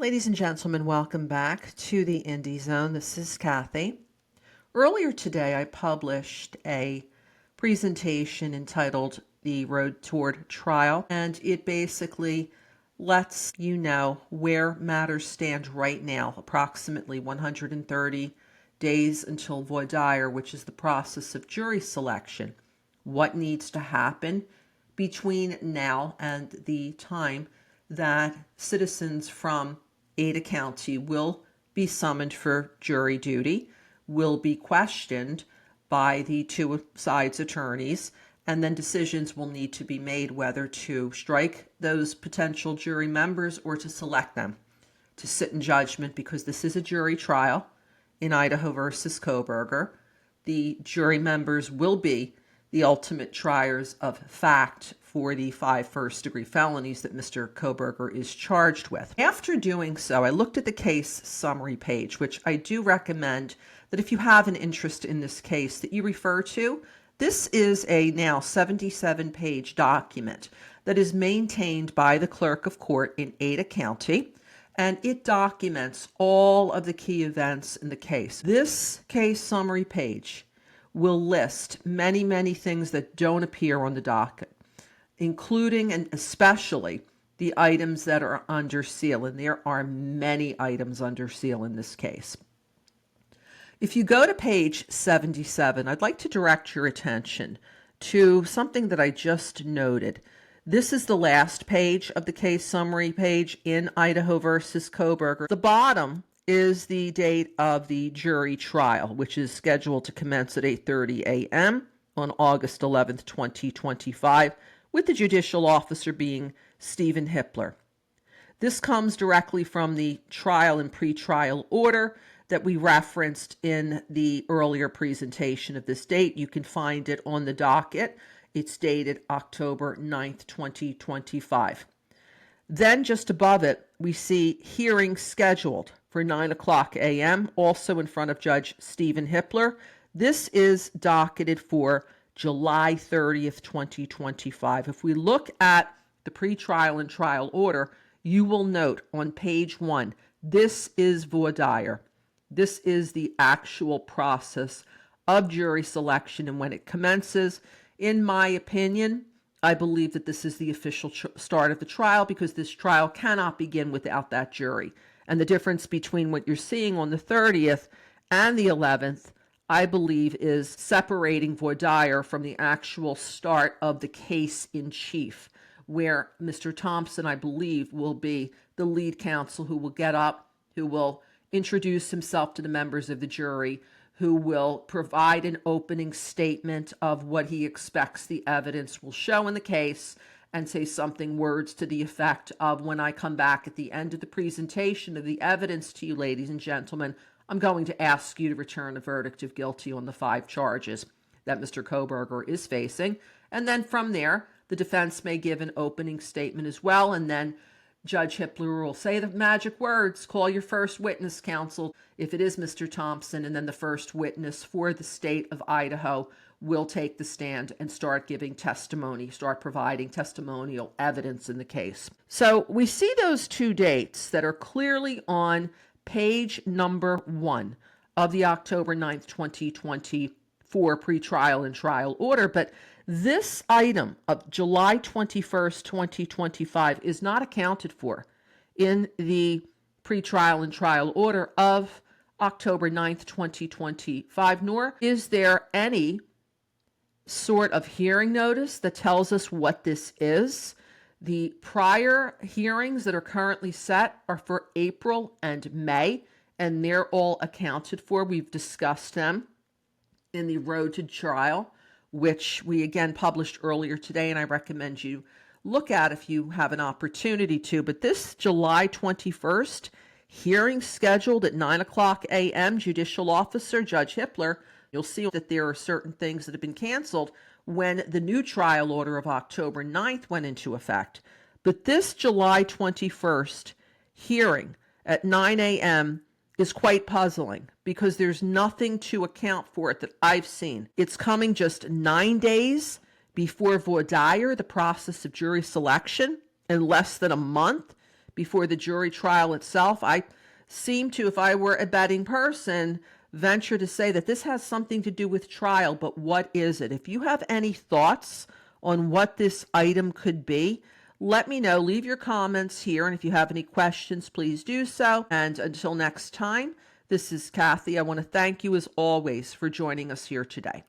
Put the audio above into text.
Ladies and gentlemen, welcome back to the IndieZoNe. This is Kathy. Earlier today, I published a presentation entitled The Road Toward Trial, and it basically lets you know where matters stand right now, approximately 130 days until voir dire, which is the process of jury selection. What needs to happen between now and the time that citizens from Ada County will be summoned for jury duty, will be questioned by the two sides' attorneys, and then decisions will need to be made whether to strike those potential jury members or to select them to sit in judgment, because this is a jury trial in Idaho versus Kohberger. The jury members will be the ultimate triers of fact for the 5 first-degree felonies that Mr. Kohberger is charged with. After doing so, I looked at the case summary page, which I do recommend that if you have an interest in this case that you refer to. This is a now 77-page document that is maintained by the clerk of court in Ada County, and it documents all of the key events in the case. This case summary page will list many, many things that don't appear on the docket, including and especially the items that are under seal, and there are many items under seal in this case. If you go to page 77, I'd like to direct your attention to something that I just noted. This is the last page of the case summary page in Idaho versus Kohberger. The bottom is the date of the jury trial, which is scheduled to commence at 8:30 a.m. on August 11th, 2025, with the judicial officer being Stephen Hippler. This comes directly from the trial and pretrial order that we referenced in the earlier presentation of this date. You can find it on the docket. It's dated October 9th, 2025. Then just above it, we see hearing scheduled for 9 o'clock a.m., also in front of Judge Stephen Hippler. This is docketed for July 30th, 2025. If we look at the pretrial and trial order, you will note on page 1, this is voir dire. This is the actual process of jury selection and when it commences. In my opinion, I believe that this is the official start of the trial, because this trial cannot begin without that jury. And the difference between what you're seeing on the 30th and the 11th, I believe, is separating voir dire from the actual start of the case in chief, where Mr. Thompson, I believe, will be the lead counsel who will get up, who will introduce himself to the members of the jury, who will provide an opening statement of what he expects the evidence will show in the case, and say words to the effect of, when I come back at the end of the presentation of the evidence to you, ladies and gentlemen, I'm going to ask you to return a verdict of guilty on the 5 charges that Mr. Kohberger is facing. And then from there, the defense may give an opening statement as well, and then Judge Hippler will say the magic words, call your first witness, counsel, if it is Mr. Thompson, and then the first witness for the state of Idaho will take the stand and start giving testimony, start providing testimonial evidence in the case. So we see those 2 dates that are clearly on page number 1 of the October 9th, 2024 pretrial and trial order, but this item of July 21st, 2025 is not accounted for in the pretrial and trial order of October 9th, 2025, nor is there any sort of hearing notice that tells us what this is. The prior hearings that are currently set are for April and May, and they're all accounted for. We've discussed them in the Road to Trial, which we again published earlier today, and I recommend you look at if you have an opportunity to. But this July 21st hearing scheduled at 9 o'clock a.m., judicial officer Judge Hippler, you'll see that there are certain things that have been canceled when the new trial order of October 9th went into effect. But this July 21st hearing at 9 a.m. is quite puzzling, because there's nothing to account for it that I've seen. It's coming just 9 days before voir dire, the process of jury selection, and less than a month before the jury trial itself. I seem to, if I were a betting person, venture to say that this has something to do with trial, but what is it? If you have any thoughts on what this item could be, let me know. Leave your comments here, and if you have any questions, please do so. And until next time, this is Kathy. I want to thank you as always for joining us here today.